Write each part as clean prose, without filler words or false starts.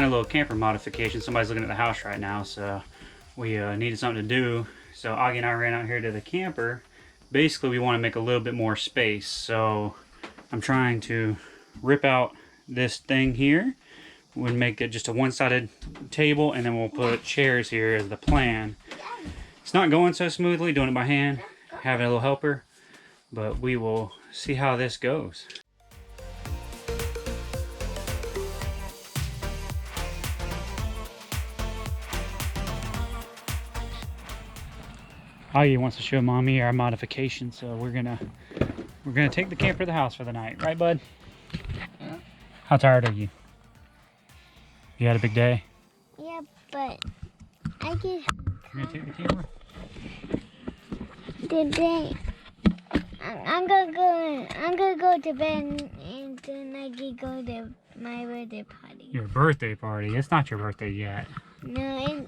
tiny little camper modification. Somebody's looking at the house right now, so we needed something to do. So Augie and I ran out here to the camper. Basically, we want to make a little bit more space. So I'm trying to rip out this thing here. We'll make it just a one-sided table, and then we'll put chairs here as the plan. It's not going so smoothly, doing it by hand, having a little helper, but we will see how this goes. Augie wants to show Mommy our modification, so we're gonna take the camper to the house for the night, right, bud? Yeah. How tired are you? You had a big day? Yeah, but I can. You're gonna take the camper? Today, I'm gonna go to bed, and then I can go to my birthday party. Your birthday party? It's not your birthday yet. No,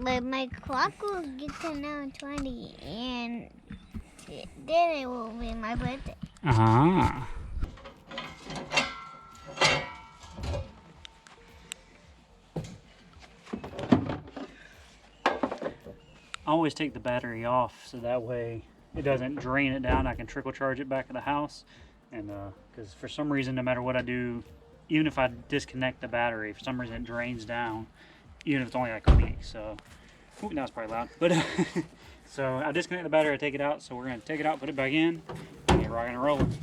but my clock will get to 9:20, and then it will be my birthday. Ah. I always take the battery off so that way it doesn't drain it down. I can trickle charge it back at the house, and because for some reason, no matter what I do, even if I disconnect the battery, for some reason it drains down, even if it's only like a week. So, ooh, now it's probably loud. But so I disconnect the battery, I take it out. So we're gonna take it out, put it back in, and get rocking and rolling.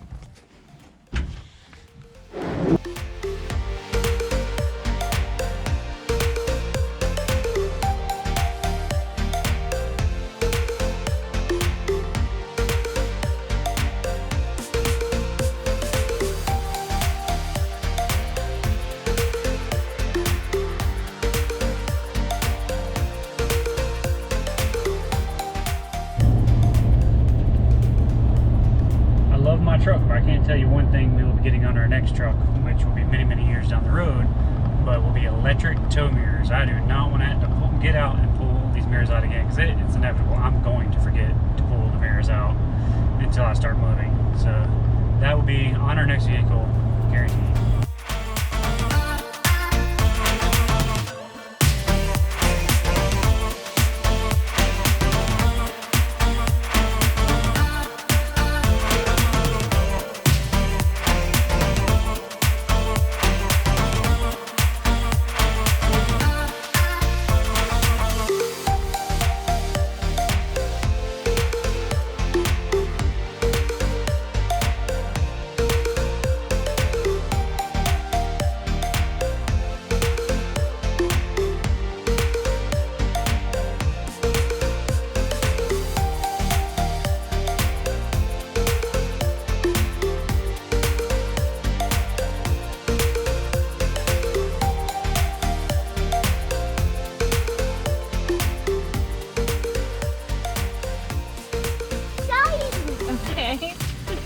Truck, but I can't tell you one thing we will be getting on our next truck, which will be many, many years down the road, but will be electric tow mirrors. I do not want to have to get out and pull these mirrors out again, because it's inevitable. I'm going to forget to pull the mirrors out until I start moving. So that will be on our next vehicle, guaranteed.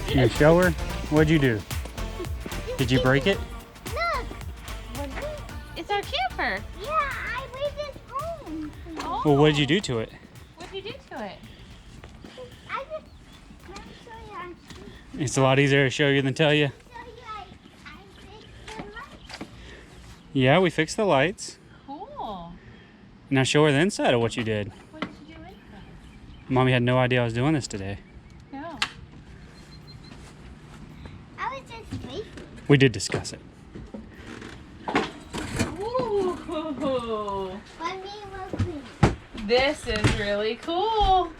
You show her? What'd you do? Did you break it? Look! It's our camper. Yeah, I made this home. Oh. Well, what did you do to it? What did you do to it? I just want to show you. It's a lot easier to show you than tell you. I fixed the light. Yeah, we fixed the lights. Cool. Now show her the inside of what you did. What did you do inside? Mommy had no idea I was doing this today. No. I was just waiting. We did discuss it. Ooh. Let me look. This is really cool.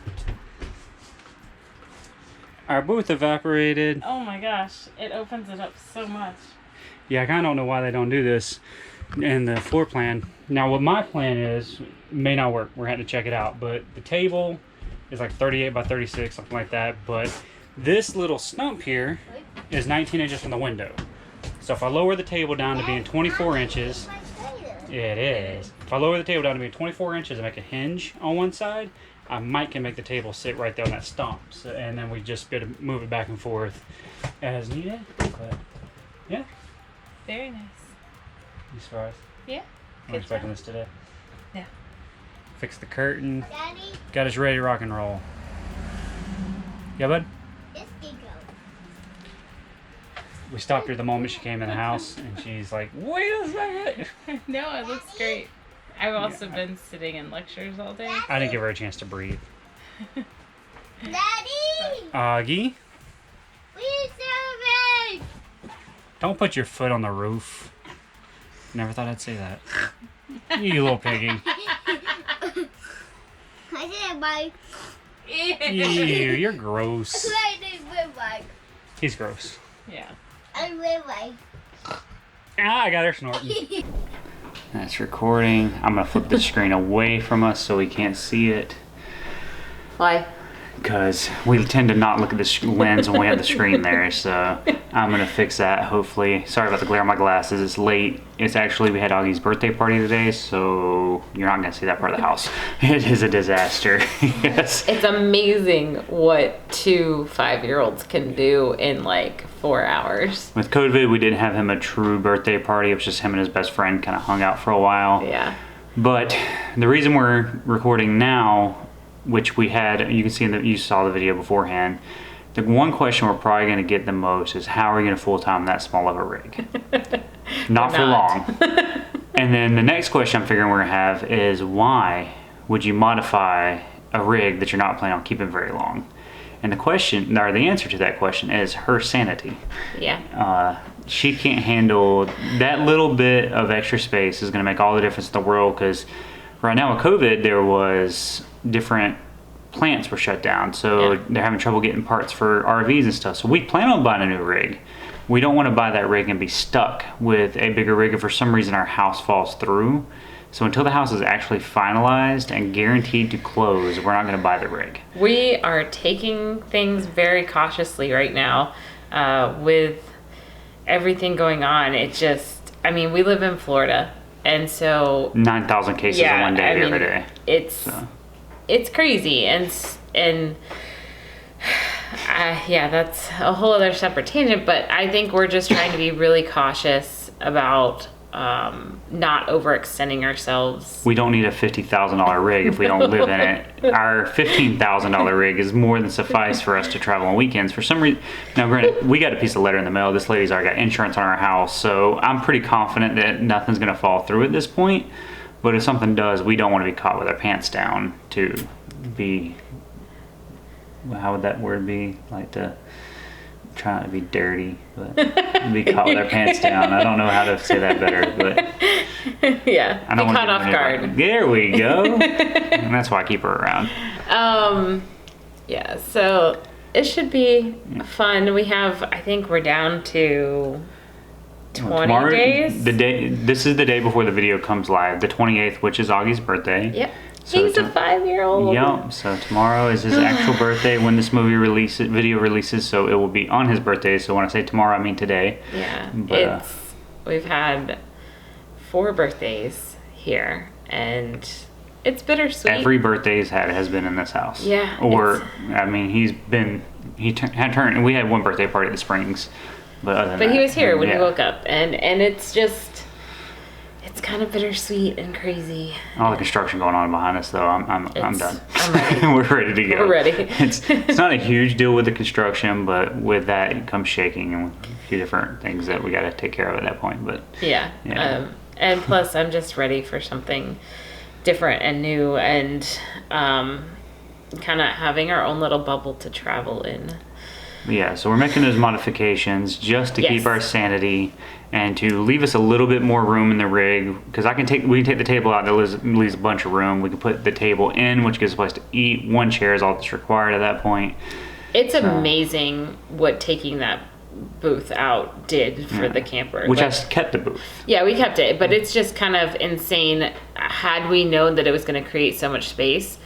Our booth evaporated. Oh my gosh. It opens it up so much. Yeah, I kind of don't know why they don't do this in the floor plan. Now, what my plan is, may not work. We're going to check it out. But the table is like 38 by 36, something like that. But this little stump here is 19 inches from the window. So if I lower the table down to being 24 inches, it is. If I lower the table down to being 24 inches and make a hinge on one side, I might can make the table sit right there on that stump. So, and then we just be able to move it back and forth as needed. But yeah. Very nice. You surprised? Yeah. I'm Good expecting job. this today. Yeah. Fix the curtain. Daddy, Got us ready to rock and roll. Yeah, bud? this can go. We stopped her the moment she came in the house, and she's like, "Wait a second." No, it looks great. I've also been sitting in lectures all day. I didn't give her a chance to breathe. Daddy, Augie, we serving. don't put your foot on the roof. Never thought I'd say that. You little piggy. I said bye. Ew, you're gross. I did bye. He's gross. Yeah. I did bye. Ah, I got her snorting. That's recording. I'm gonna flip the screen away from us so we can't see it. Why? Because we tend to not look at the lens when we have the screen there, so I'm gonna fix that hopefully. Sorry about the glare on my glasses. It's late. It's actually, we had Augie's birthday party today, so you're not gonna see that part of the house. It is a disaster. Yes. It's amazing what 2 5-year-olds can do in like 4 hours. With COVID, we didn't have him a true birthday party. It was just him and his best friend kind of hung out for a while. Yeah. But the reason we're recording now, which we had, you can see you saw the video beforehand. The one question we're probably going to get the most is how are you going to full-time that small of a rig? Not for long. And then the next question I'm figuring we're going to have is why would you modify a rig that you're not planning on keeping very long? And the question, or the answer to that question is her sanity. Yeah. She can't handle that little bit of extra space is going to make all the difference in the world, because right now with COVID, there was different plants were shut down, so Yeah. they're having trouble getting parts for RVs and stuff. So we plan on buying a new rig. We don't want to buy that rig and be stuck with a bigger rig if for some reason our house falls through. So until the house is actually finalized and guaranteed to close, we're not going to buy the rig. We are taking things very cautiously right now with everything going on. It just, I mean, we live in Florida, and so 9,000 cases in one day every day. It's crazy, and yeah, that's a whole other separate tangent. But I think we're just trying to be really cautious about not overextending ourselves. We don't need a $50,000 rig if we don't live in it. Our $15,000 rig is more than suffice for us to travel on weekends. For some reason, now granted, we got a piece of letter in the mail. This lady's already got insurance on our house, so I'm pretty confident that nothing's going to fall through at this point. But if something does, we don't want to be caught with our pants down to be, how would that word be? Like to try not to be dirty, but be caught with our pants down. I don't know how to say that better, but Yeah, I don't be want caught to off guard. There we go. And that's why I keep her around. Yeah, so it should be fun. We have, I think we're down to 20 Tomorrow, days. This is the day before the video comes live, the 28th, which is Augie's birthday. Yep. So He's a 5-year-old. Yep. So tomorrow is his actual birthday when this video releases. So it will be on his birthday. So when I say tomorrow, I mean today. Yeah. But, we've had 4 birthdays here, and it's bittersweet. every birthday he's had has been in this house. Yeah, Or I mean, had turned. We had one birthday party at the Springs, but other than But he that, was here when yeah. he woke up, and it's just, it's kind of bittersweet and crazy. All the construction going on behind us, though, I'm done. I'm ready. We're ready to go. We're ready. It's not a huge deal with the construction, but with that it comes shaking and a few different things that we got to take care of at that point. But Yeah. Yeah. And plus, I'm just ready for something different and new, and kind of having our own little bubble to travel in. yeah, so we're making those modifications just to Yes. keep our sanity and to leave us a little bit more room in the rig, because we can take the table out. That leaves a bunch of room. We can put the table in, which gives us a place to eat. One chair is all that's required at that point. It's amazing what taking that booth out did for the camper. Which Like, I kept the booth. yeah, we kept it, but it's just kind of insane. Had we known that it was going to create so much space,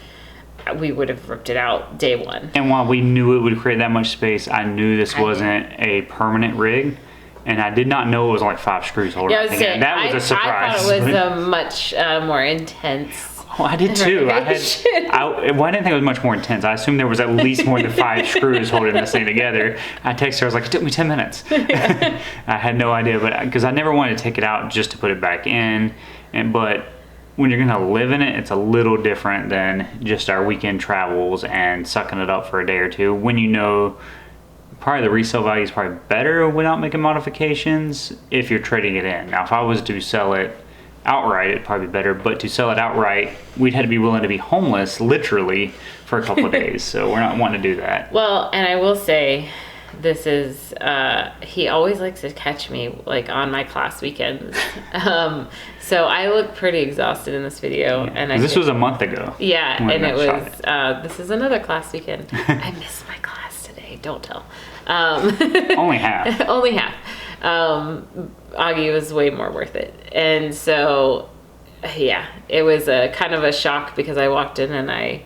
we would have ripped it out day one. And while we knew it would create that much space, I knew this wasn't a permanent rig, and I did not know it was only 5 screws holding Yeah, I was everything in. saying, That was a surprise. I thought it was a much more intense. Oh, I did too. I didn't think it was much more intense. I assumed there was at least more than 5 screws holding this thing together. I texted her, I was like, it took me 10 minutes. I had no idea, but because I never wanted to take it out just to put it back in. But when you're gonna live in it, it's a little different than just our weekend travels and sucking it up for a day or two. When you know probably the resale value is probably better without making modifications if you're trading it in. Now, if I was to sell it outright, it'd probably be better, but to sell it outright, we'd have to be willing to be homeless, literally, for a couple of days. So we're not wanting to do that. Well, and I will say, this is, he always likes to catch me like on my class weekends. So I look pretty exhausted in this video. Yeah. And This was a month ago. Yeah, when and I it shot was, this is another class weekend. I missed my class today, don't tell. Only half. Only half. Augie was way more worth it. And so, yeah, it was a kind of a shock because I walked in and I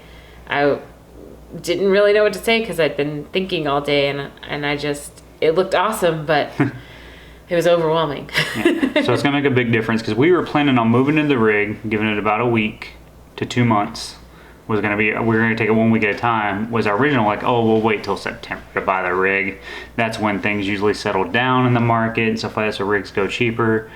didn't really know what to say because I'd been thinking all day and I just, it looked awesome, but it was overwhelming. Yeah. So it's gonna make a big difference because we were planning on moving in the rig, giving it about a week to 2 months. We were gonna take it 1 week at a time. Was our original like, oh, we'll wait till September to buy the rig. That's when things usually settle down in the market and stuff like that, so rigs go cheaper.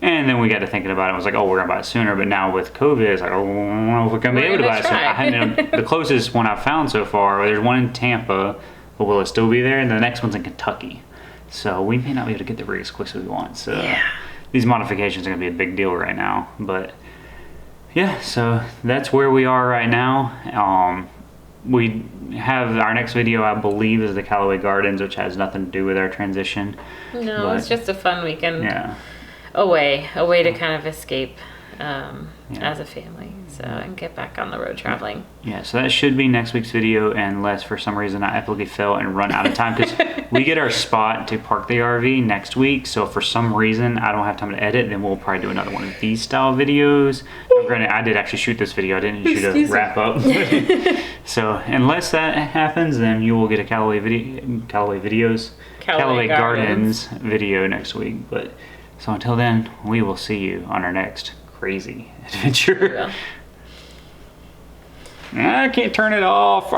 And then we got to thinking about it. I was like, oh, we're gonna buy it sooner. But now with COVID, it's like, oh, I don't know if we're gonna be able to buy it sooner. The closest one I've found so far, there's one in Tampa, but will it still be there? And the next one's in Kentucky. So we may not be able to get the rig as quick as we want. So Yeah. these modifications are gonna be a big deal right now. But yeah, so that's where we are right now. We have our next video, I believe, is the Callaway Gardens, which has nothing to do with our transition. No, But, it's just a fun weekend yeah. away, a way to kind of escape as a family, so and get back on the road traveling. Yeah, so that should be next week's video, unless for some reason I epically fail and run out of time, because we get our spot to park the RV next week. So if for some reason I don't have time to edit, then we'll probably do another one of these style videos. Now, granted, I did actually shoot this video. I didn't shoot a wrap up. So unless that happens, then you will get a Callaway Gardens video next week. But so until then, we will see you on our next crazy adventure. Yeah. I can't turn it off.